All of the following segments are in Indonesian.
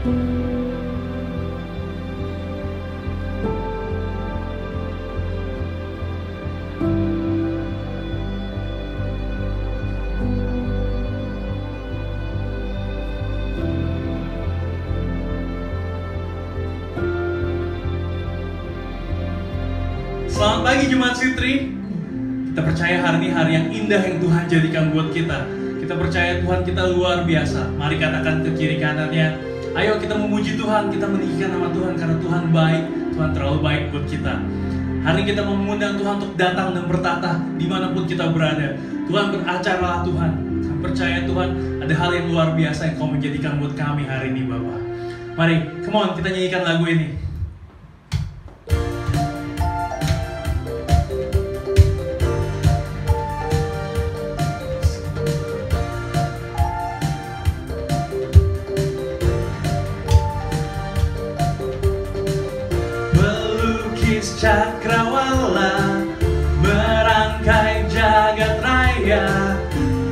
Selamat pagi Jemaat Fitri. Kita percaya hari ini hari yang indah yang Tuhan jadikan buat kita. Kita percaya Tuhan kita luar biasa. Mari katakan ke kiri kanannya, ayo kita memuji Tuhan, kita meninggikan nama Tuhan karena Tuhan baik, Tuhan terlalu baik buat kita. Hari ini kita mengundang Tuhan untuk datang dan bertata dimanapun kita berada. Tuhan beracaralah Tuhan. Kami percaya Tuhan ada hal yang luar biasa yang Kau menjadikan buat kami hari ini Bapa. Mari, come on kita nyanyikan lagu ini. Cakrawala merangkai jagat raya,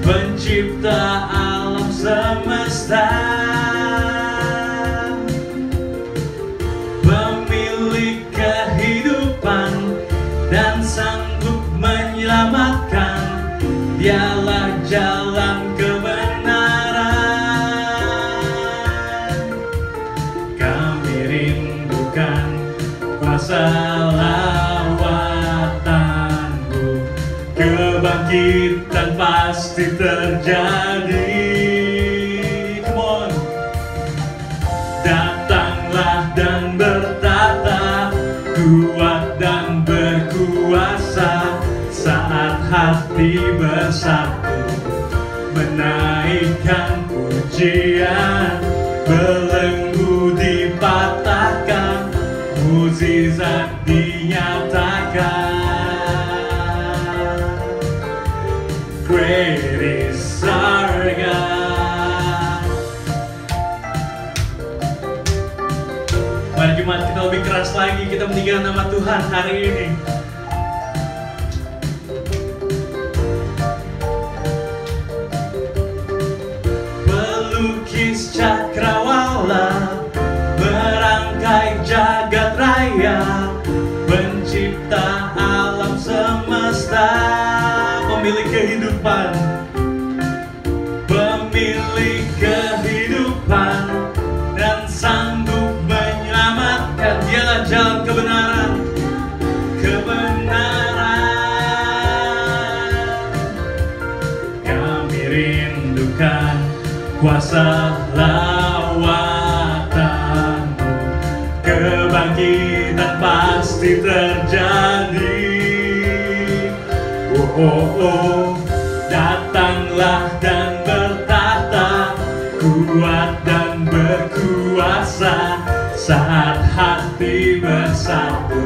pencipta alam semesta, pemilik kehidupan dan sanggup menyelamatkan. Dialah jalan kebenaran. Kami rindukan kuasa kebangkitan pasti terjadi. Come on. Datanglah dan bertata, kuat dan berkuasa, saat hati bersatu, menaikkan pujian, belenggu dipatahkan, mukjizat dinyatakan. Great is our God. Mari Jemaat kita lebih keras lagi, kita meninggikan nama Tuhan hari ini. Pelukis cakrawala merangkai jagat raya, pencipta alam semesta, pemilik kehidupan, pemilik kehidupan dan sanggup menyelamatkan. Dialah jalan kebenaran, kebenaran. Kami rindukan kuasa lawatanmu, kebangkitan pasti terjadi. Oh, datanglah dan bertata, kuat dan berkuasa, saat hati bersatu,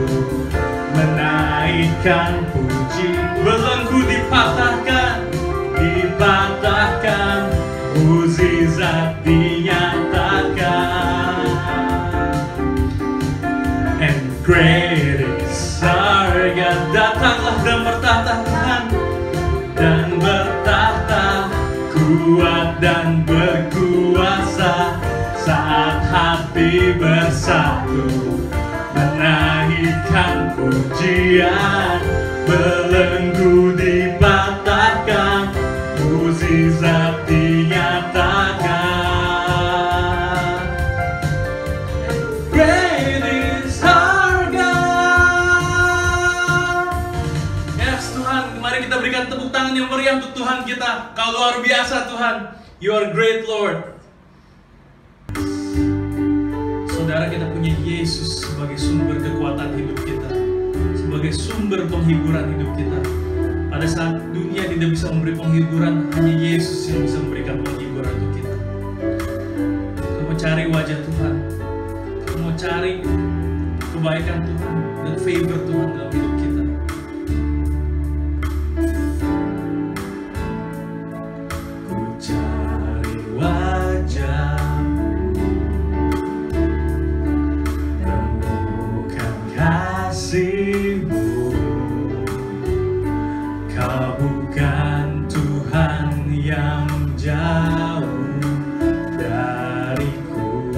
menaikkan puji, belenggu dipatahkan, mukjizat dinyatakan. And great is our God. Datanglah dan bertata Tuhan, dan bertata, kuat dan berkuasa, saat hati bersatu, menaikkan pujian, belenggu dipatahkan, mukjizat dinyatakan. Great is our God. Yes Tuhan, mari kita berikan tepuk tangan yang meriah untuk Tuhan kita. Kau luar biasa Tuhan. You are great Lord. Saudara, kita punya Yesus sebagai sumber kekuatan hidup kita, sebagai sumber penghiburan hidup kita. Pada saat dunia tidak bisa memberi penghiburan, hanya Yesus yang bisa memberikan penghiburan untuk kita. Kamu mau cari wajah Tuhan, kamu mau cari kebaikan Tuhan dan favor Tuhan dalam hidup kita. Ku cari wajah-Mu, temukan kasih-Mu. Kau bukan Tuhan yang jauh dariku.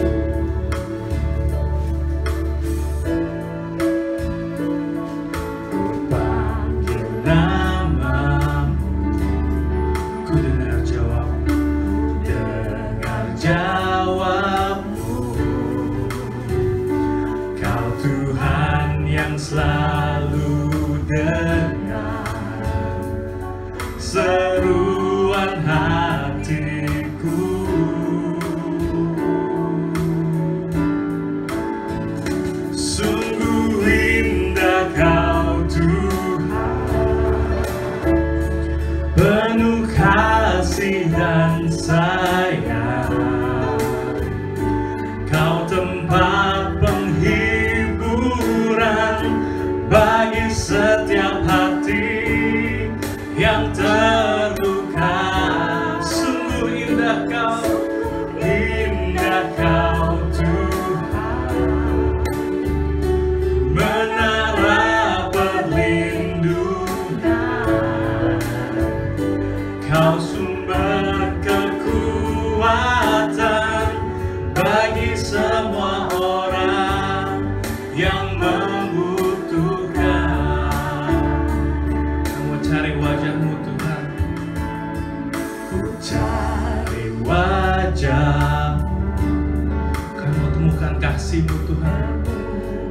kasih-Mu Tuhan,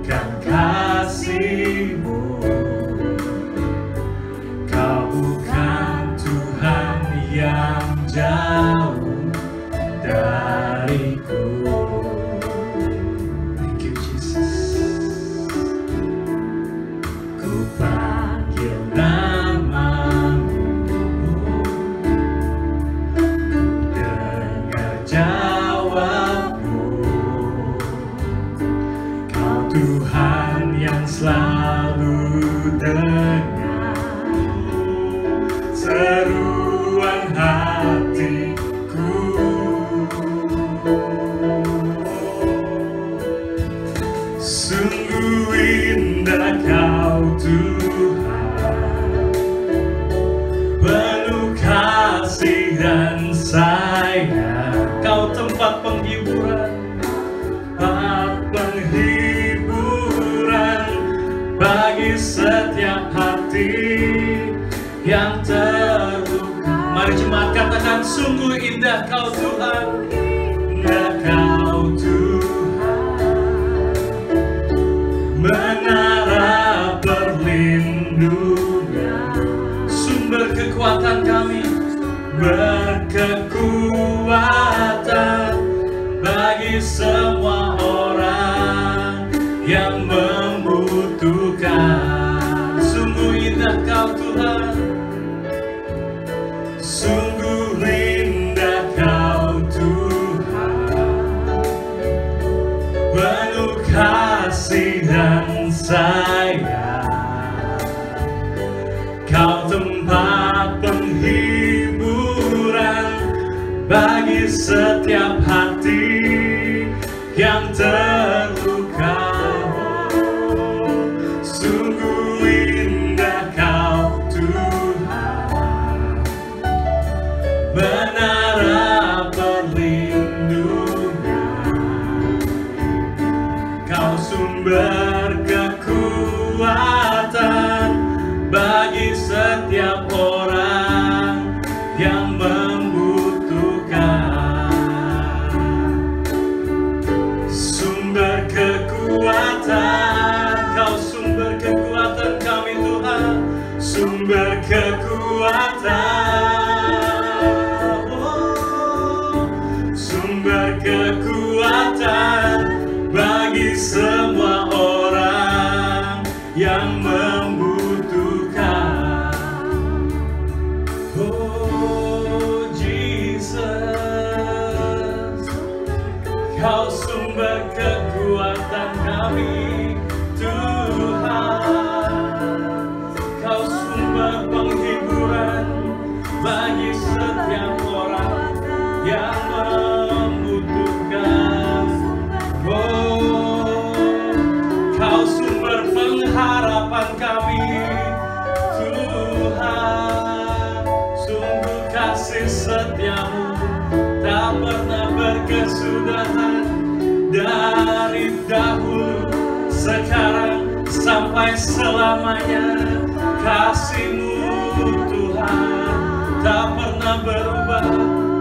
Bukan kasih-Mu, Kau bukan Tuhan yang jauh dariku. Thank you Jesus. Ku panggil namamu, dengar jawabmu. Kau Tuhan yang selalu dengar seruan hatiku. Sungguh indah Kau Tuhan, penuh kasih dan sayang. Kau tempat penghiburan, Tempat penghiburan bagi setiap hati yang terluka. mari jemaat katakan, sungguh indah Kau Tuhan. Indah Kau Tuhan, menara perlindungan, Sumber kekuatan kami, berkekuatan bagi semua orang yang membutuhkan. sungguh indah Kau Tuhan. Sungguh indah Kau Tuhan, penuh kasih dan sayang. Kau tempat penghiburan bagi setiap hati yang terluka. Sungguh indah Kau Tuhan, menara perlindungan. Kau sumber kekuatan bagi setiap orang yang membutuhkan. Sumber kekuatan, Kau sumber kekuatan kami Tuhan, sumber kekuatan, sumber kekuatan bagi semua orang yang membutuhkan. Oh Jesus, Kau sumber kekuatan kami Tuhan. Kau sumber penghiburan bagi setiap orang yang membutuhkan. Oh, Kau sumber pengharapan kami Tuhan. Sungguh kasih setiamu tak pernah berkesudahan, dari dahulu, sekarang, sampai selamanya. Kasih-Mu Tuhan tak pernah berubah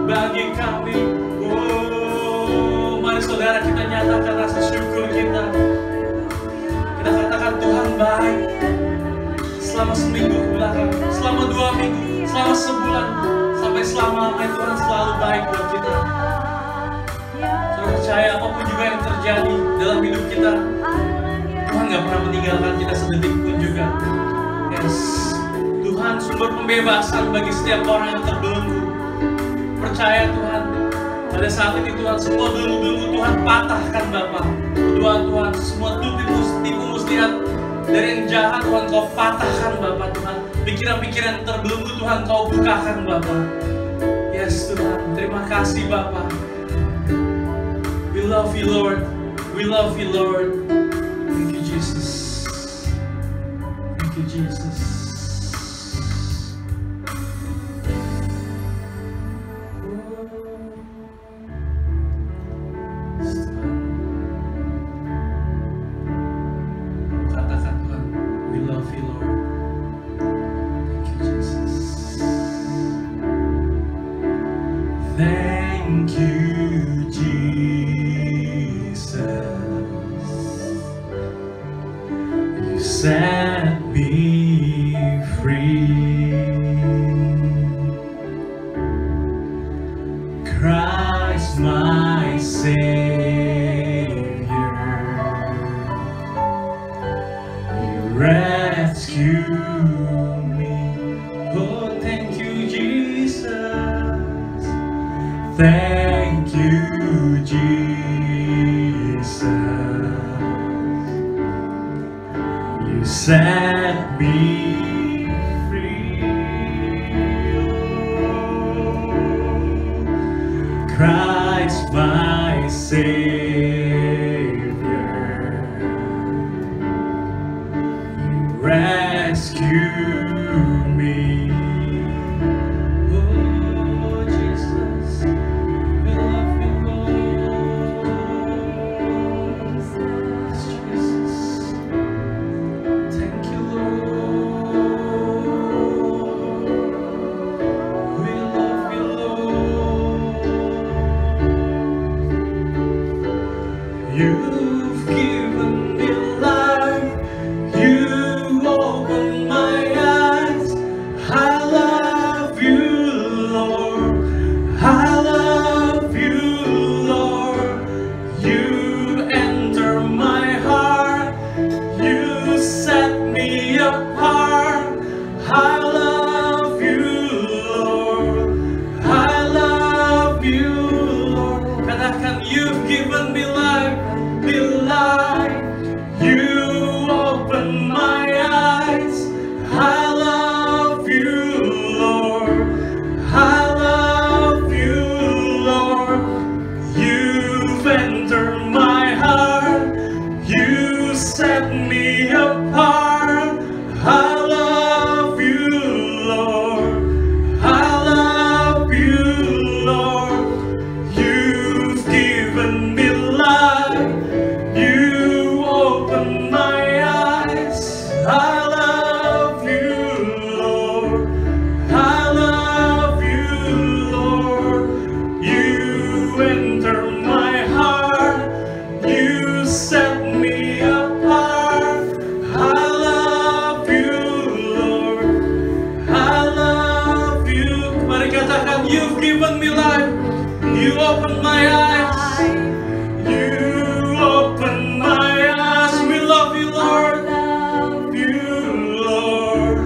bagi kami. Oh, mari saudara kita nyatakan rasa syukur kita. Kita katakan Tuhan baik. Selama seminggu belakang, selama 2 minggu, selama sebulan, sampai selama-lamanya Tuhan selalu baik buat kita. Saya percaya apapun juga yang terjadi dalam hidup kita, Tuhan gak pernah meninggalkan kita sedetik pun juga. Yes, Tuhan sumber pembebasan bagi setiap orang yang terbelenggu. Percaya Tuhan, pada saat ini Tuhan, semua belenggu-belenggu Tuhan patahkan Bapa. Tuhan, semua tipu muslihat dari yang jahat Tuhan Kau patahkan Bapa Tuhan. Pikiran-pikiran terbelenggu Tuhan Kau bukakan Bapa. Yes Tuhan, terima kasih Bapa. We love you Lord, we love you Lord. Thank you Jesus, thank you Jesus. Katakan Tuhan, we love you Lord. Thank you Jesus. Thank you Jesus. set me free. Christ my Savior, you rescue me. Oh, thank you, Jesus. Thank you, Jesus. You set me free. Christ my Savior, you rescue me. Oh Jesus, we love you, Lord. Jesus, thank you, Lord. We love you, Lord. You've given me life, you open my eyes. I love you, Lord. I love you, Lord. You enter my heart, you set me apart. I love you, Lord. I love you, Lord. Katakan, you've given me life, life. You open my eyes. I love you, Lord. I love you, Lord. You've entered my heart. You set me apart. I love you, Lord. I love you, Lord. You've given me life. You open my eyes. I love you, Lord. I love you, Lord. You enter my heart. You set me apart. I love you, Lord. I love you. Mari katakan, you've given me life. You open my eyes. You open my eyes. We love you, Lord. You, Lord.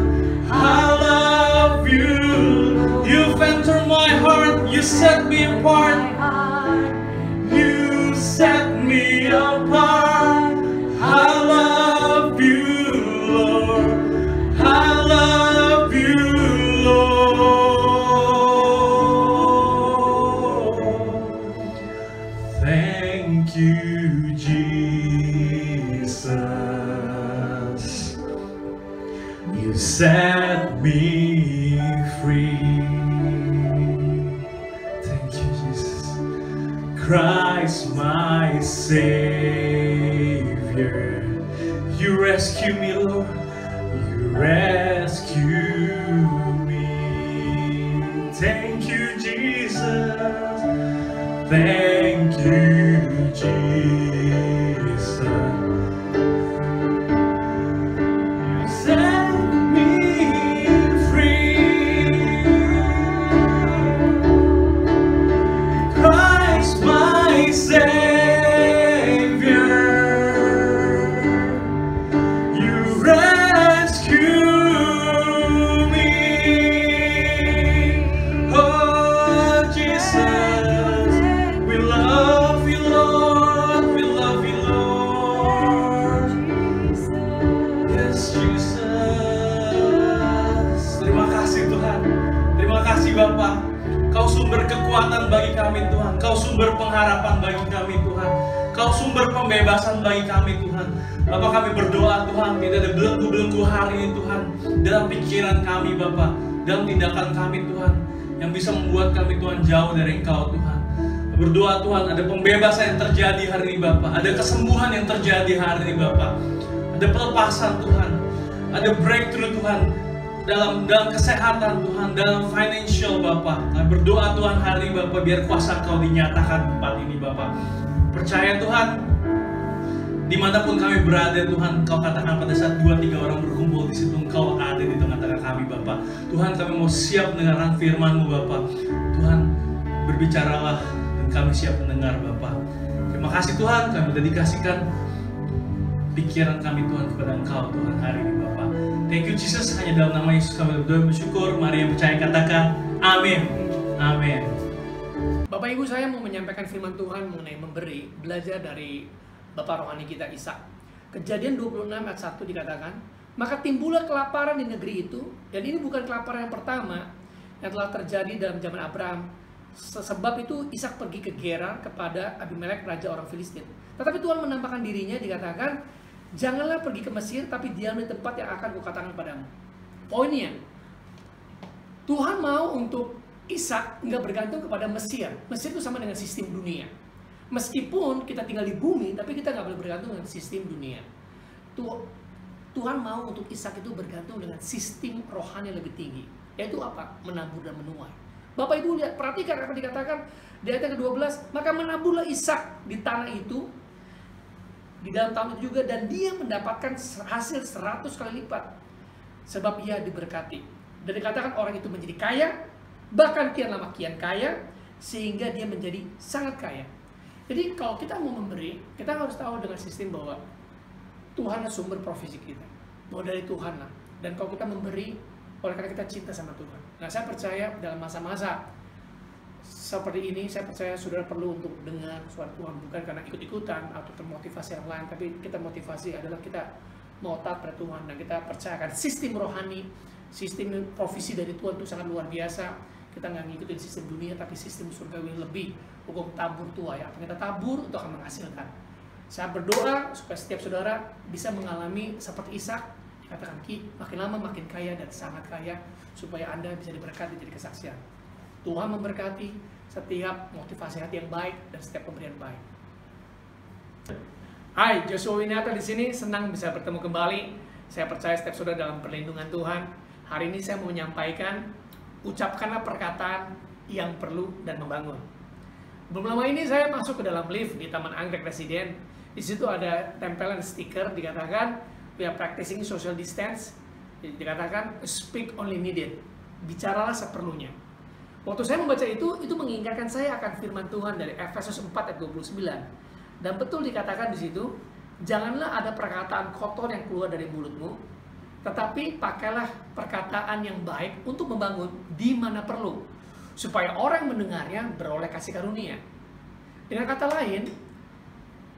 I love you. You've entered my heart. You set me apart. You set me apart. I love you, Lord. I love you, Lord. Thank you, Jesus. You set me free. Thank you, Jesus. Christ my Savior, you rescue me, Lord. You rescue me. Thank you, Jesus. Thank you, Jesus. You set me free. Christ my Savior, you rescue me. Oh Jesus, we love you, Lord. We love you, Lord. Yes, Jesus. Terima kasih Tuhan. Terima kasih Bapa. Kau sumber kekuatan bagi kami Tuhan. Kau sumber pengharapan bagi kami Tuhan. Kau sumber pembebasan bagi kami Tuhan. Bapak, kami berdoa Tuhan, tidak ada belenggu-belenggu hari ini Tuhan, dalam pikiran kami Bapak, dalam tindakan kami Tuhan, yang bisa membuat kami Tuhan jauh dari Engkau Tuhan. Berdoa Tuhan, ada pembebasan yang terjadi hari ini Bapak, ada kesembuhan yang terjadi hari ini Bapak, ada pelepasan Tuhan, ada breakthrough Tuhan, dalam kesehatan Tuhan, dalam financial Bapak. Kami berdoa Tuhan hari ini Bapak, biar kuasa Kau dinyatakan di tempat ini Bapak. Percaya Tuhan, Dimanapun kami berada Tuhan, Engkau katakan pada saat 2-3 orang berkumpul di situ Engkau ada di tengah-tengah kami Bapa. Tuhan, kami mau siap mendengarkan firman-Mu Bapa. Tuhan, berbicaralah dan kami siap mendengar Bapa. Terima kasih Tuhan, kami dedikasikan pikiran kami Tuhan kepada Engkau Tuhan hari ini Bapa. Thank you Jesus, hanya dalam nama Yesus kami berdoa bersyukur. Mari yang percaya katakan amin. Amin. Bapak Ibu, saya mau menyampaikan firman Tuhan mengenai memberi, belajar dari Bapak rohani kita Ishak. Kejadian 26 ayat 1 dikatakan, maka timbullah kelaparan di negeri itu, dan ini bukan kelaparan yang pertama yang telah terjadi dalam zaman Abraham. Sebab itu Ishak pergi ke Gerar kepada Abimelek, raja orang Filistin. Tetapi Tuhan menampakkan dirinya, dikatakan, janganlah pergi ke Mesir, tapi diam di tempat yang akan kukatakan padamu. Poinnya, Tuhan mau untuk Ishak nggak bergantung kepada Mesir. Mesir itu sama dengan sistem dunia. Meskipun kita tinggal di bumi, tapi kita nggak boleh bergantung dengan sistem dunia. Tuhan mau untuk Ishak itu bergantung dengan sistem rohani lebih tinggi. Yaitu apa? Menabur dan menuai. Bapak Ibu lihat, perhatikan apa dikatakan di ayat ke-12. Maka menaburlah Ishak di tanah itu, di dalam tahun itu juga, dan dia mendapatkan hasil 100 kali lipat. Sebab ia diberkati. Dan dikatakan orang itu menjadi kaya, bahkan kian lama kian kaya, sehingga dia menjadi sangat kaya. Jadi kalau kita mau memberi, kita harus tahu dengan sistem bahwa Tuhanlah sumber provisi kita, bahwa dari Tuhan lah. Dan kalau kita memberi, oleh karena kita cinta sama Tuhan. Nah, saya percaya dalam masa-masa seperti ini, saya percaya saudara perlu untuk dengar suara Tuhan, bukan karena ikut-ikutan atau termotivasi yang lain, tapi kita motivasi adalah kita mau taat pada Tuhan, dan kita percayakan sistem rohani, sistem provisi dari Tuhan itu sangat luar biasa. Kita nggak ngikutin sistem dunia, tapi sistem surgawi lebih. Hukum tabur tuai, apa yang kita tabur itu akan menghasilkan. Saya berdoa supaya setiap saudara bisa mengalami seperti Ishak, dikatakan makin lama makin kaya dan sangat kaya, supaya Anda bisa diberkati jadi kesaksian. Tuhan memberkati setiap motivasi hati yang baik dan setiap pemberian baik. Hai, Joshua Winata di sini, senang bisa bertemu kembali. Saya percaya setiap saudara dalam perlindungan Tuhan. Hari ini saya mau menyampaikan, ucapkanlah perkataan yang perlu dan membangun. Belum lama ini saya masuk ke dalam lift di Taman Anggrek Residen. Di situ ada tempelan stiker dikatakan we are practicing social distance. Dikatakan speak only needed. Bicaralah seperlunya. Waktu saya membaca itu mengingatkan saya akan firman Tuhan dari Efesus 4 ayat 29. Dan betul dikatakan di situ, janganlah ada perkataan kotor yang keluar dari mulutmu, tetapi pakailah perkataan yang baik untuk membangun di mana perlu, supaya orang mendengarnya beroleh kasih karunia. Dengan kata lain,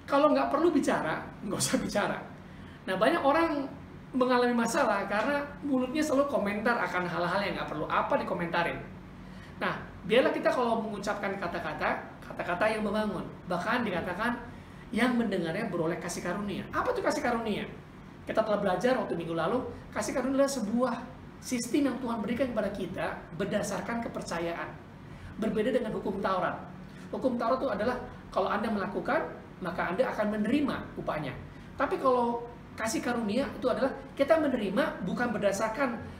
kalau nggak perlu bicara, nggak usah bicara. Nah, banyak orang mengalami masalah karena mulutnya selalu komentar akan hal-hal yang nggak perlu, apa dikomentarin. Nah, biarlah kita kalau mengucapkan kata-kata yang membangun. Bahkan dikatakan yang mendengarnya beroleh kasih karunia. Apa itu kasih karunia? Kita telah belajar waktu minggu lalu, kasih karunia adalah sebuah sistem yang Tuhan berikan kepada kita berdasarkan kepercayaan. Berbeda dengan hukum Taurat. Hukum Taurat itu adalah kalau Anda melakukan, maka Anda akan menerima upahnya. Tapi kalau kasih karunia itu adalah kita menerima bukan berdasarkan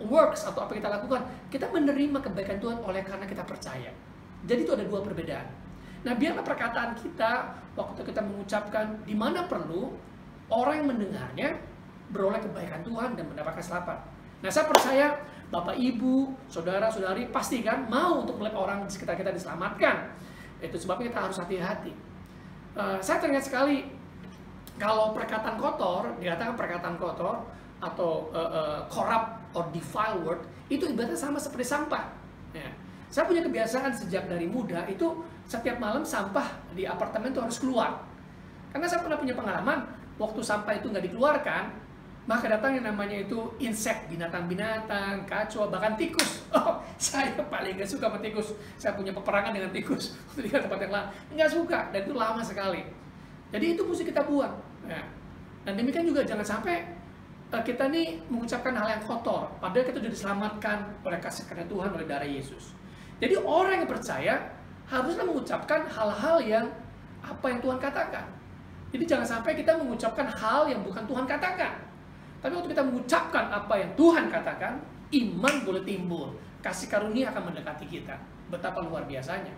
works atau apa kita lakukan. Kita menerima kebaikan Tuhan oleh karena kita percaya. Jadi itu ada dua perbedaan. Nah, biarlah perkataan kita waktu kita mengucapkan di mana perlu, orang yang mendengarnya beroleh kebaikan Tuhan dan mendapatkan selamat. Nah, saya percaya Bapak, Ibu, Saudara-saudari pasti kan mau untuk melihat orang di sekitar kita diselamatkan. Itu sebabnya kita harus hati-hati. Saya teringat sekali kalau perkataan kotor, dikatakan perkataan kotor atau corrupt or defile word, itu ibaratnya sama seperti sampah. Ya. Saya punya kebiasaan sejak dari muda itu setiap malam sampah di apartemen itu harus keluar. Karena saya pernah punya pengalaman, waktu sampah itu nggak dikeluarkan, maka datang yang namanya itu insek, binatang-binatang, kacau, bahkan tikus. Oh, saya paling nggak suka sama tikus. Saya punya peperangan dengan tikus di tempat yang lain. Nggak suka, dan itu lama sekali. Jadi itu mesti kita buang. Ya. Dan demikian juga jangan sampai kita nih mengucapkan hal yang kotor, padahal kita sudah diselamatkan oleh kasih karunia Tuhan oleh darah Yesus. Jadi orang yang percaya haruslah mengucapkan hal-hal yang apa yang Tuhan katakan. Jadi jangan sampai kita mengucapkan hal yang bukan Tuhan katakan. Tapi waktu kita mengucapkan apa yang Tuhan katakan, iman boleh timbul, kasih karunia akan mendekati kita. Betapa luar biasanya.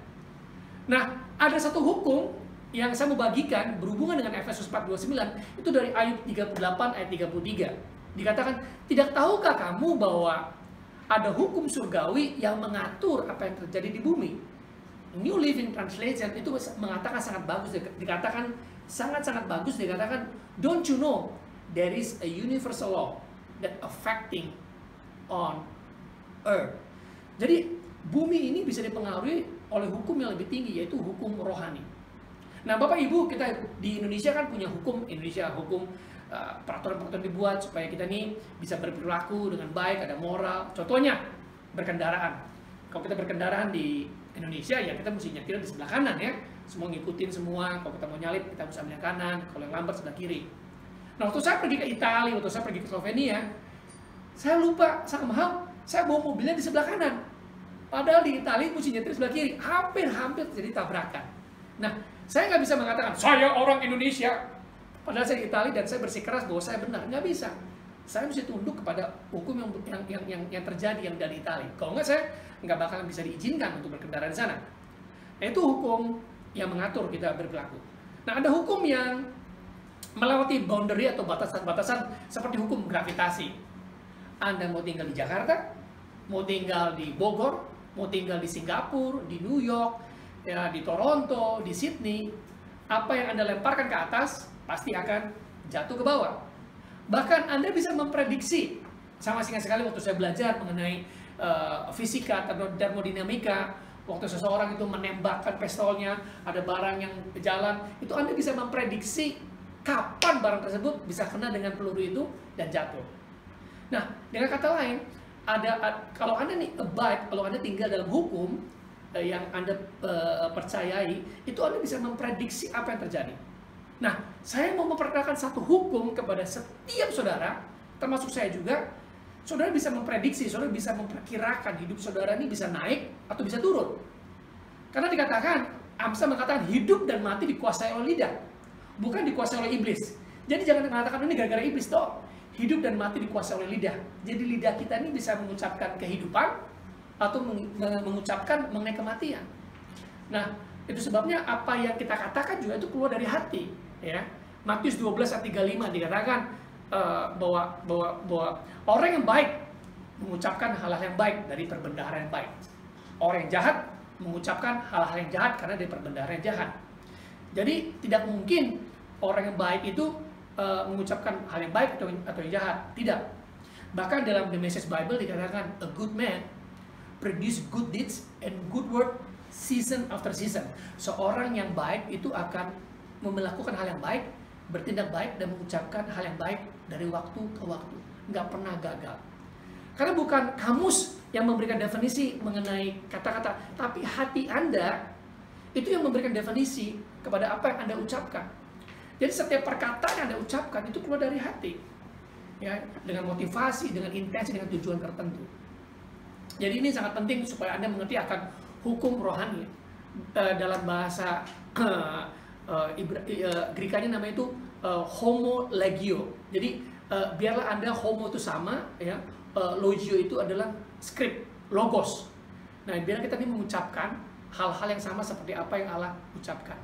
Nah, ada satu hukum yang saya mau bagikan berhubungan dengan Efesus 4:29 itu dari Ayub 38 ayat 33. Dikatakan, tidak tahukah kamu bahwa ada hukum surgawi yang mengatur apa yang terjadi di bumi? New Living Translation itu mengatakan sangat bagus, dikatakan sangat-sangat bagus, dikatakan, don't you know there is a universal law that affecting on earth. Jadi bumi ini bisa dipengaruhi oleh hukum yang lebih tinggi, yaitu hukum rohani. Nah, Bapak Ibu, kita di Indonesia kan punya hukum Indonesia, hukum peraturan-peraturan dibuat supaya kita nih bisa berperilaku dengan baik, ada moral. Contohnya berkendaraan. Kalau kita berkendaraan di Indonesia ya kita mesti nyetir di sebelah kanan ya. Semua ngikutin semua. Kalau kita mau nyalip kita mesti ambil kanan. Kalau yang lambat sebelah kiri. Nah, waktu saya pergi ke Italia, waktu saya pergi ke Slovenia, saya lupa somehow saya bawa mobilnya di sebelah kanan. Padahal di Italia mesti nyetir sebelah kiri. Hampir terjadi tabrakan. Nah, saya nggak bisa mengatakan, saya orang Indonesia. Padahal saya di Italia dan saya bersikeras bahwa saya benar. Nggak bisa. Saya mesti tunduk kepada hukum yang terjadi yang dari Italia. Kalau nggak, saya nggak bakalan bisa diizinkan untuk berkendara di sana. Nah, itu hukum yang mengatur kita berperilaku. Nah, ada hukum yang melewati boundary atau batasan-batasan seperti hukum gravitasi. Anda mau tinggal di Jakarta, mau tinggal di Bogor, mau tinggal di Singapura, di New York, ya, di Toronto, di Sydney, apa yang Anda lemparkan ke atas pasti akan jatuh ke bawah. Bahkan Anda bisa memprediksi, sama singkat sekali waktu saya belajar mengenai fisika, termodinamika, waktu seseorang itu menembakkan pistolnya, ada barang yang jalan, itu Anda bisa memprediksi kapan barang tersebut bisa kena dengan peluru itu dan jatuh. Nah, dengan kata lain, kalau Anda nih abide, kalau Anda tinggal dalam hukum yang Anda percayai, itu Anda bisa memprediksi apa yang terjadi. Nah, saya mau memperkenalkan satu hukum kepada setiap saudara, termasuk saya juga. Saudara bisa memprediksi, saudara bisa memperkirakan hidup saudara ini bisa naik atau bisa turun. Karena dikatakan, Amsal mengatakan hidup dan mati dikuasai oleh lidah, bukan dikuasai oleh iblis. Jadi jangan mengatakan ini gara-gara iblis toh. Hidup dan mati dikuasai oleh lidah. Jadi lidah kita ini bisa mengucapkan kehidupan atau mengucapkan mengenai kematian. Nah, itu sebabnya apa yang kita katakan juga itu keluar dari hati. Ya, Matius 12 ayat 35 dikatakan bahwa orang yang baik mengucapkan hal-hal yang baik dari perbendaharaan yang baik. Orang yang jahat mengucapkan hal-hal yang jahat karena dari perbendaharaan yang jahat. Jadi tidak mungkin orang yang baik itu mengucapkan hal yang baik atau yang jahat. Tidak. Bahkan dalam The Message Bible dikatakan a good man produce good deeds and good word season after season. Seorang yang baik itu akan melakukan hal yang baik, bertindak baik, dan mengucapkan hal yang baik dari waktu ke waktu. Nggak pernah gagal. Karena bukan kamus yang memberikan definisi mengenai kata-kata, tapi hati Anda itu yang memberikan definisi kepada apa yang Anda ucapkan. Jadi setiap perkataan yang Anda ucapkan itu keluar dari hati. Ya, dengan motivasi, dengan intensi, dengan tujuan tertentu. Jadi ini sangat penting supaya Anda mengerti akan hukum rohani. Dalam bahasa Greek-nya namanya itu homologio. Jadi biarlah Anda homo itu sama, ya. Logio itu adalah script, logos. Nah, biar kita ini mengucapkan hal-hal yang sama seperti apa yang Allah ucapkan.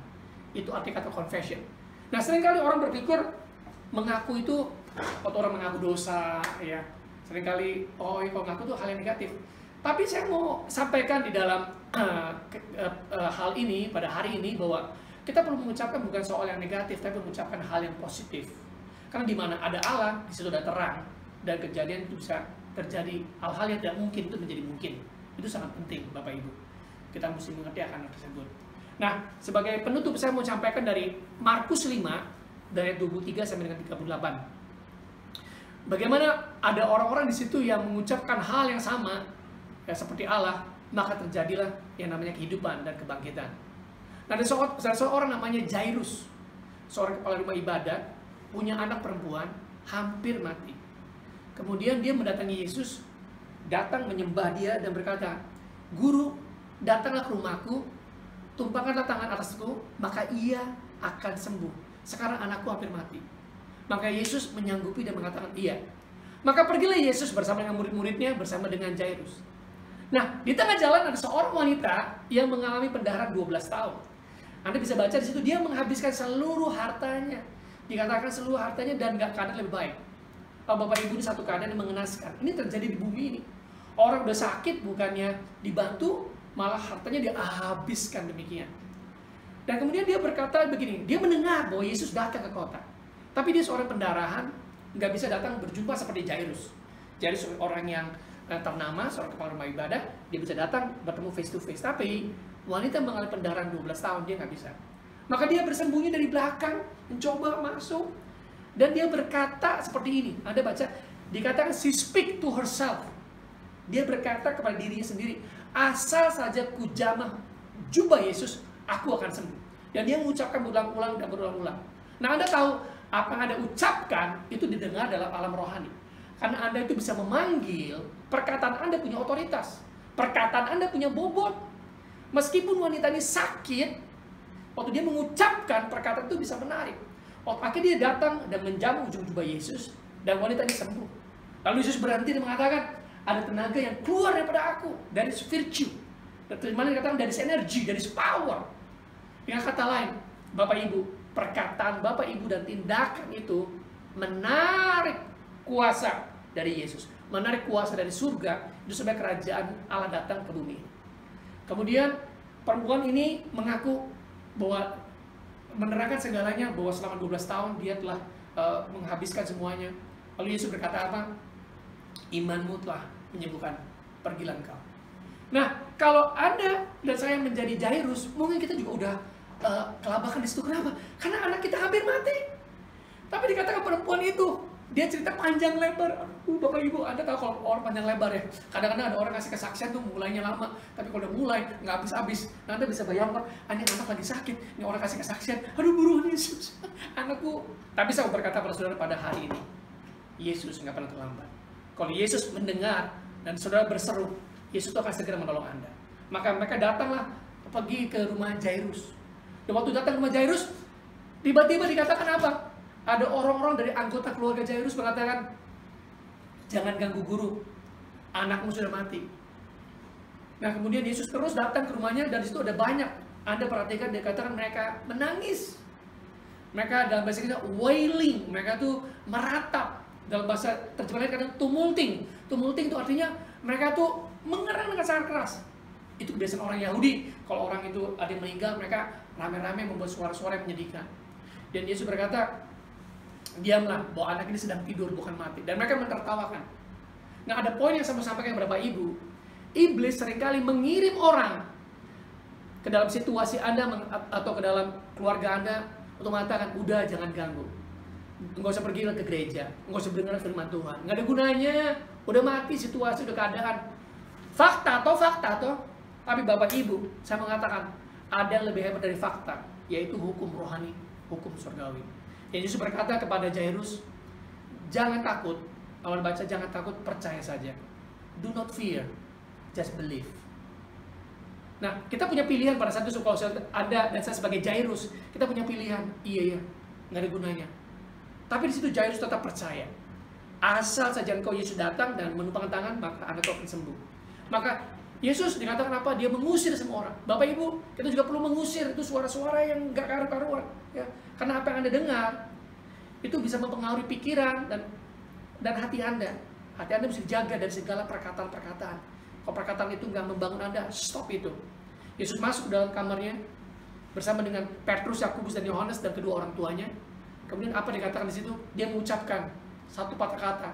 Itu arti kata confession. Nah, seringkali orang berpikir mengaku itu, waktu orang mengaku dosa, ya. Seringkali, kalau mengaku itu hal yang negatif. Tapi saya mau sampaikan di dalam hal ini, pada hari ini, bahwa kita perlu mengucapkan bukan soal yang negatif, tapi mengucapkan hal yang positif. Karena di mana ada Allah, di situ ada terang, dan kejadian itu bisa terjadi. Hal-hal yang tidak mungkin itu menjadi mungkin. Itu sangat penting, Bapak Ibu. Kita mesti mengerti akan hal tersebut. Nah, sebagai penutup saya mau sampaikan dari Markus 5, dari 23 sampai dengan 38. Bagaimana ada orang-orang di situ yang mengucapkan hal yang sama, ya, seperti Allah, maka terjadilah yang namanya kehidupan dan kebangkitan. Nah, ada seorang namanya Jairus, seorang kepala rumah ibadat, punya anak perempuan hampir mati. Kemudian dia mendatangi Yesus, datang menyembah dia dan berkata, "Guru, datanglah ke rumahku, tumpahkanlah tangan atasku, maka ia akan sembuh. Sekarang anakku hampir mati." Maka Yesus menyanggupi dan mengatakan iya. Maka pergilah Yesus bersama dengan murid-muridnya, bersama dengan Jairus. Nah, di tengah jalan ada seorang wanita yang mengalami pendarahan 12 tahun. Anda bisa baca di situ, dia menghabiskan seluruh hartanya. Dikatakan seluruh hartanya dan nggak keadaan lebih baik. Bapak Ibu, ini satu keadaan yang mengenaskan. Ini terjadi di bumi ini. Orang udah sakit, bukannya dibantu, malah hartanya dia habiskan demikian. Dan kemudian dia berkata begini, dia mendengar bahwa Yesus datang ke kota. Tapi dia seorang pendarahan, nggak bisa datang berjumpa seperti Jairus. Jairus orang yang ternama, seorang kepala rumah ibadah, dia bisa datang bertemu face to face. Tapi wanita mengalami pendarahan 12 tahun, dia nggak bisa. Maka dia bersembunyi dari belakang, mencoba masuk. Dan dia berkata seperti ini. Anda baca, dikatakan she speak to herself. Dia berkata kepada dirinya sendiri, asal saja ku jamah jubah Yesus, aku akan sembuh. Dan dia mengucapkan berulang-ulang dan berulang-ulang. Nah, Anda tahu apa yang Anda ucapkan itu didengar dalam alam rohani. Karena Anda itu bisa memanggil, perkataan Anda punya otoritas. Perkataan Anda punya bobot. Meskipun wanita ini sakit, waktu dia mengucapkan perkataan itu bisa menarik. Akhirnya dia datang dan menjamu ujung jubah Yesus, dan wanita ini sembuh. Lalu Yesus berhenti dan mengatakan, ada tenaga yang keluar daripada aku, dari virtue. Dan mana dikatakan dari energi, dari power. Dengan kata lain, Bapak Ibu, perkataan Bapak Ibu dan tindakan itu menarik kuasa dari Yesus, menarik kuasa dari surga, itu supaya kerajaan Allah datang ke bumi. Kemudian perempuan ini mengaku bahwa menerangkan segalanya, bahwa selama 12 tahun dia telah menghabiskan semuanya. Lalu Yesus berkata apa? Imanmu telah menyembuhkan, pergilah engkau. Nah, kalau Anda dan saya menjadi Jairus, mungkin kita juga udah kelabakan di situ. Kenapa? Karena anak kita hampir mati. Tapi dikatakan perempuan itu, dia cerita panjang lebar. Bapak Ibu, Anda tahu kalau orang panjang lebar ya, kadang-kadang ada orang kasih kesaksian tuh mulainya lama, tapi kalau udah mulai nggak habis-habis. Nah, Anda bisa bayangkan, ini anak lagi sakit, ini orang kasih kesaksian, aduh buruan Yesus, anakku. Tapi saya berkata pada saudara pada hari ini, Yesus nggak pernah terlambat. Kalau Yesus mendengar dan saudara berseru, Yesus itu akan segera menolong Anda. Maka mereka datanglah pergi ke rumah Jairus. Dan waktu datang ke rumah Jairus, tiba-tiba dikatakan apa? Ada orang-orang dari anggota keluarga Jairus mengatakan, jangan ganggu guru, anakmu sudah mati. Nah, kemudian Yesus terus datang ke rumahnya, dan di situ ada banyak. Anda perhatikan, dia katakan mereka menangis. Mereka dalam bahasa kita wailing, mereka tuh meratap. Dalam bahasa terjemahannya kadang tumulting. Tumulting itu artinya mereka tuh mengerang dengan sangat keras. Itu kebiasaan orang Yahudi. Kalau orang itu ada yang meninggal, mereka rame-rame membuat suara-suara yang menyedihkan. Dan Yesus berkata, diamlah, bahwa anak ini sedang tidur bukan mati. Dan mereka menertawakan. Nah, ada poin yang saya mau sampaikan kepada Bapak Ibu. Iblis seringkali mengirim orang ke dalam situasi Anda atau ke dalam keluarga Anda untuk mengatakan, udah jangan ganggu, nggak usah pergi ke gereja, nggak usah dengar firman Tuhan, nggak ada gunanya, udah mati situasi, udah keadaan. Fakta toh. Tapi Bapak Ibu, saya mengatakan ada yang lebih hebat dari fakta, yaitu hukum rohani, hukum surgawi. Yesus berkata kepada Jairus, jangan takut. Awal baca, jangan takut, percaya saja. Do not fear, just believe. Nah, kita punya pilihan pada saat itu. Kalau Anda dan saya sebagai Jairus, kita punya pilihan. Iya, nggak ada gunanya. Tapi di situ Jairus tetap percaya. Asal saja engkau Yesus datang dan menumpangkan tangan, maka anak kau akan sembuh. Maka Yesus dikatakan apa? Dia mengusir semua orang. Bapak Ibu, kita juga perlu mengusir itu suara-suara yang nggak karu-karuan. Ya. Karena apa yang Anda dengar itu bisa mempengaruhi pikiran dan hati Anda. Hati Anda bisa dijaga dari segala perkataan-perkataan. Kalau perkataan itu nggak membangun Anda, stop itu. Yesus masuk ke dalam kamarnya bersama dengan Petrus, Yakobus, dan Yohanes dan kedua orang tuanya. Kemudian apa dikatakan di situ? Dia mengucapkan satu patah kata,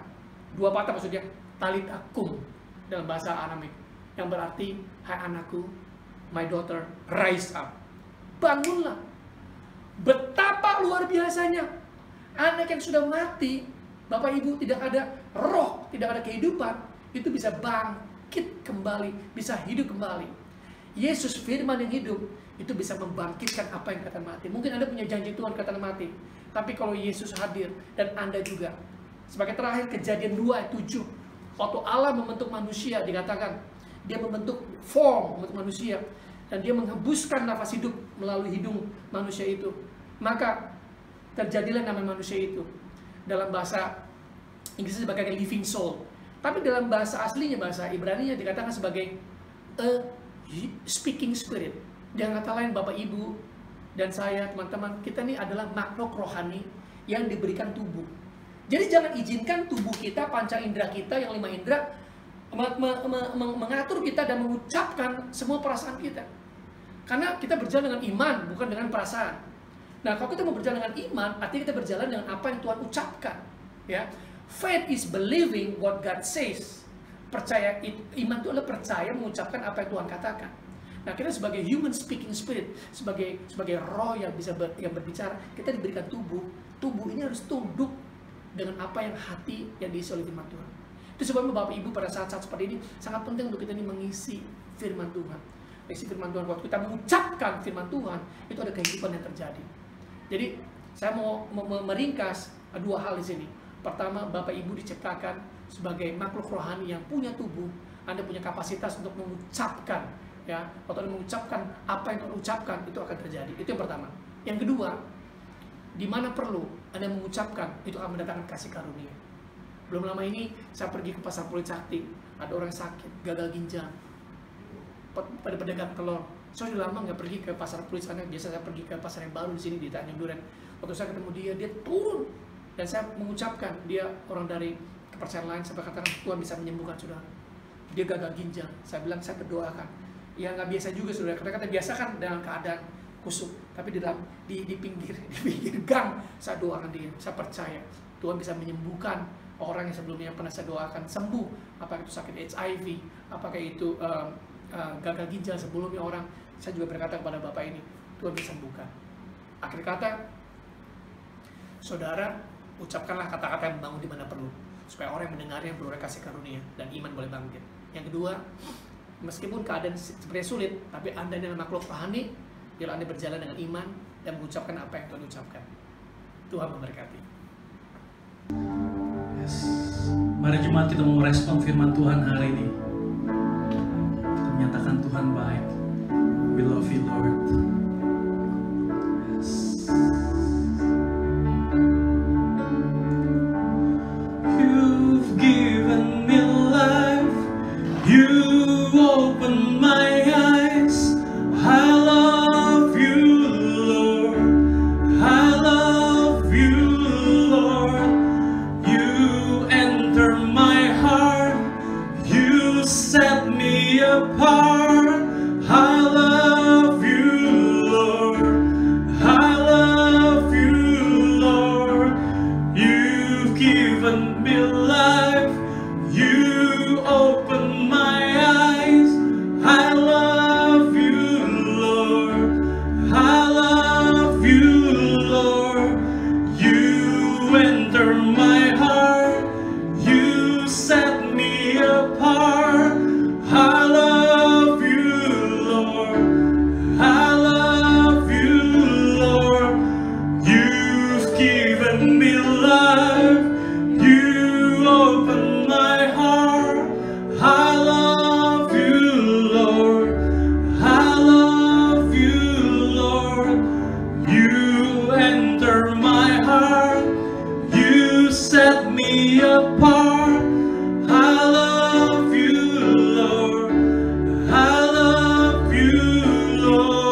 dua patah maksudnya, talit akum dalam bahasa Aramik, yang berarti, hai anakku, my daughter, rise up. Bangunlah. Betapa luar biasanya. Anak yang sudah mati, Bapak Ibu, tidak ada roh, tidak ada kehidupan, itu bisa bangkit kembali, bisa hidup kembali. Yesus firman yang hidup, itu bisa membangkitkan apa yang katakan mati. Mungkin Anda punya janji Tuhan katakan mati, tapi kalau Yesus hadir, dan Anda juga. Sebagai terakhir, Kejadian 2 ayat 7, waktu Allah membentuk manusia, dikatakan, dia membentuk form untuk manusia, dan dia menghembuskan nafas hidup melalui hidung manusia itu. Maka terjadilah nama manusia itu. Dalam bahasa Inggris sebagai living soul, tapi dalam bahasa aslinya, bahasa Ibrani-nya dikatakan sebagai a speaking spirit. Dengan kata lain, Bapak Ibu, dan saya, teman-teman, kita ini adalah makhluk rohani yang diberikan tubuh. Jadi jangan izinkan tubuh kita, panca indera kita yang 5 indera mengatur kita dan mengucapkan semua perasaan kita. Karena kita berjalan dengan iman, bukan dengan perasaan. Nah, kalau kita mau berjalan dengan iman, artinya kita berjalan dengan apa yang Tuhan ucapkan. Ya, faith is believing what God says. Percaya, iman itu adalah percaya mengucapkan apa yang Tuhan katakan. Nah, kita sebagai human speaking spirit, sebagai roh yang bisa yang berbicara, kita diberikan tubuh. Tubuh ini harus tunduk dengan apa yang hati yang diisi oleh firman Tuhan. Itu sebabnya Bapak Ibu pada saat-saat seperti ini sangat penting untuk kita ini mengisi firman Tuhan. Mengisi firman Tuhan, waktu kita mengucapkan firman Tuhan, itu ada kehidupan yang terjadi. Jadi saya mau meringkas 2 hal di sini. Pertama, Bapak Ibu diciptakan sebagai makhluk rohani yang punya tubuh. Anda punya kapasitas untuk mengucapkan, ya. Waktu Anda mengucapkan apa yang Tuhan ucapkan, itu akan terjadi. Itu yang pertama. Yang kedua, di mana perlu Anda mengucapkan, itu akan mendatangkan kasih karunia. Belum lama ini saya pergi ke pasar Pulicakti, ada orang sakit, gagal ginjal, pada pedagang telur. Saya sudah lama nggak pergi ke pasar Pulicakti, biasa saya pergi ke pasar yang baru di sini di Tanjung Duren. Waktu saya ketemu dia turun dan saya mengucapkan, dia orang dari kepercayaan lain, saya katakan Tuhan bisa menyembuhkan saudara. Dia gagal ginjal, saya bilang saya berdoakan. Ya nggak biasa juga saudara, kata-kata biasa kan dalam keadaan kusuk, tapi di pinggir gang saya doakan dia. Saya percaya Tuhan bisa menyembuhkan orang yang sebelumnya pernah saya doakan sembuh, apakah itu sakit HIV, apakah itu gagal ginjal sebelumnya orang. Saya juga berkata kepada Bapak ini, Tuhan bisa sembuhkan. Akhir kata, saudara ucapkanlah kata-kata yang membangun di mana perlu, supaya orang yang mendengarnya beroleh kasih karunia dan iman boleh bangkit. Yang kedua, meskipun keadaan seperti sulit, tapi Anda adalah makhluk rohani. Biar Anda berjalan dengan iman dan mengucapkan apa yang Tuhan ucapkan. Tuhan memberkati. Yes. Mari jemaat kita mau merespon firman Tuhan hari ini. Kita menyatakan Tuhan baik. We love you, Lord. Yes. You've given me life. You opened my eyes. I love you, Lord. I love you, Lord. You enter my heart. You set me apart. I love you, Lord. I love you, Lord. You've given me life. You opened my eyes. I love you, Lord. I love you, Lord. You enter my heart. You set me apart. I love you, Lord. I love you, Lord. You've given me life. You opened my heart. I love you, Lord. I love you, Lord. You enter my heart. You set me apart. I love you, Lord. I love you, Lord.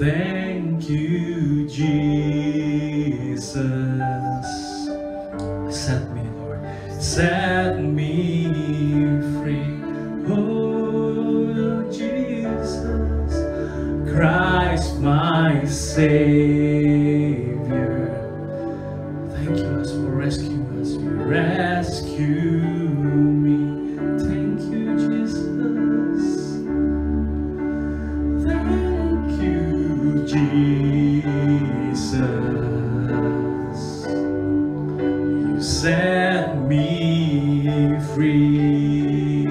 Thank you, Jesus. Set me, Lord. Set me free. Oh, Jesus. Christ, my Savior. Thank you, us for rescuing us. You rescue me. Thank you, Jesus. Thank you, Jesus. You set me free.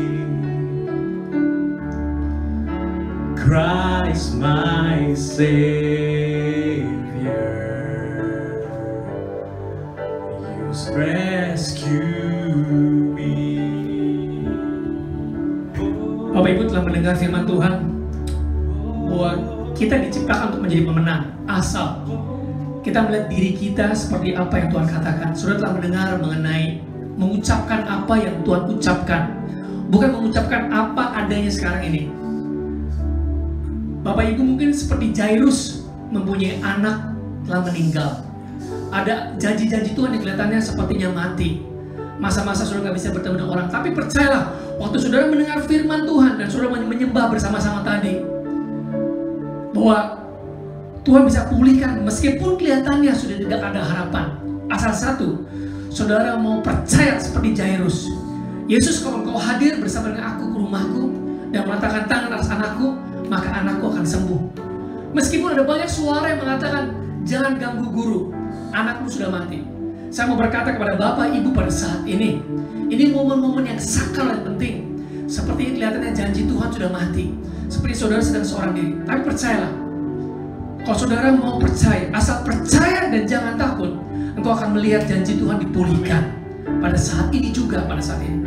Christ, my Savior. You rescue me. Bapak Ibu telah mendengar firman Tuhan bahwa kita diciptakan untuk menjadi pemenang asal kita melihat diri kita seperti apa yang Tuhan katakan. Saudara telah mendengar mengenai mengucapkan apa yang Tuhan ucapkan, bukan mengucapkan apa adanya sekarang ini. Bapak Ibu mungkin seperti Jairus mempunyai anak telah meninggal. Ada janji-janji Tuhan yang kelihatannya sepertinya mati. Masa-masa saudara nggak bisa bertemu dengan orang. Tapi percayalah, waktu saudara mendengar firman Tuhan dan saudara menyembah bersama-sama tadi, bahwa Tuhan bisa pulihkan meskipun kelihatannya sudah tidak ada harapan. Asal satu, saudara mau percaya seperti Jairus. Yesus, kalau engkau hadir bersama dengan aku ke rumahku dan meletakkan tangan atas anakku, maka anakku akan sembuh. Meskipun ada banyak suara yang mengatakan, jangan ganggu guru, anakmu sudah mati. Saya mau berkata kepada Bapak Ibu pada saat ini momen-momen yang sakral dan penting. Seperti kelihatannya janji Tuhan sudah mati, seperti saudara sedang seorang diri. Tapi percayalah, kalau saudara mau percaya, asal percaya dan jangan takut, engkau akan melihat janji Tuhan dipulihkan pada saat ini juga, pada saat ini.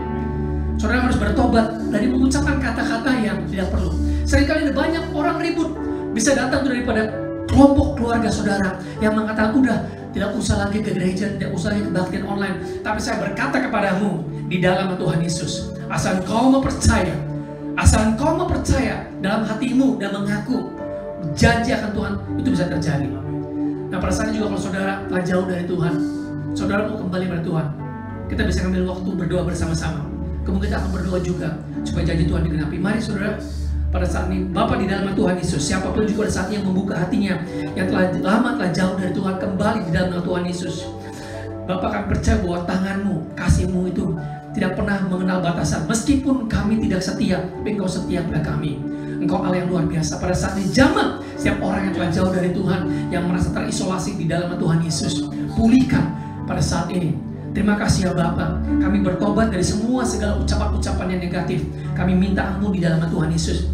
Saudara harus bertobat dari mengucapkan kata-kata yang tidak perlu. Seringkali ada banyak orang ribut, bisa datang daripada kelompok keluarga saudara yang mengatakan, udah tidak usah lagi ke gereja, tidak usah lagi kebaktian online. Tapi saya berkata kepadamu, di dalam Tuhan Yesus, asal engkau mau percaya dalam hatimu dan mengaku janji akan Tuhan, itu bisa terjadi. Nah pada saat juga kalau saudara telah jauh dari Tuhan, saudara mau kembali pada Tuhan, kita bisa ambil waktu berdoa bersama-sama. Kemudian kita akan berdoa juga supaya janji Tuhan digenapi. Mari saudara, pada saat ini Bapa di dalam Tuhan Yesus, siapapun juga pada saatnya membuka hatinya yang telah jauh dari Tuhan, kembali di dalam Tuhan Yesus. Bapak akan percaya bahwa tanganmu, kasihmu itu tidak pernah mengenal batasan. Meskipun kami tidak setia, tapi engkau setia pada kami. Engkau Allah yang luar biasa. Pada saat ini jamah setiap orang yang telah jauh dari Tuhan, yang merasa terisolasi di dalam Tuhan Yesus, pulihkan pada saat ini. Terima kasih ya Bapa. Kami bertobat dari semua segala ucapan-ucapan yang negatif. Kami minta ampun di dalam Tuhan Yesus.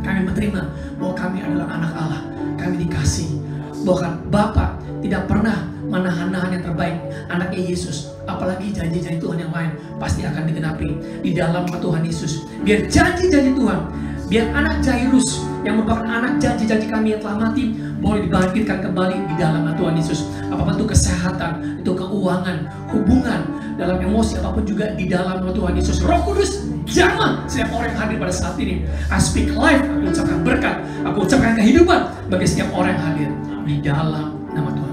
Kami menerima bahwa kami adalah anak Allah. Kami dikasih. Bahkan Bapa tidak pernah menahan-nahan yang terbaik, anaknya Yesus. Apalagi janji-janji Tuhan yang lain pasti akan digenapi di dalam Tuhan Yesus. Biar janji-janji Tuhan, biar anak Jairus yang merupakan anak janji-janji kami yang telah mati boleh dibangkitkan kembali di dalam Tuhan Yesus. Apapun itu kesehatan, itu keuangan, hubungan, dalam emosi, apapun juga di dalam Tuhan Yesus. Roh Kudus jamah setiap orang yang hadir pada saat ini. I speak life, aku ucapkan berkat, aku ucapkan kehidupan bagi setiap orang yang hadir di dalam nama Tuhan.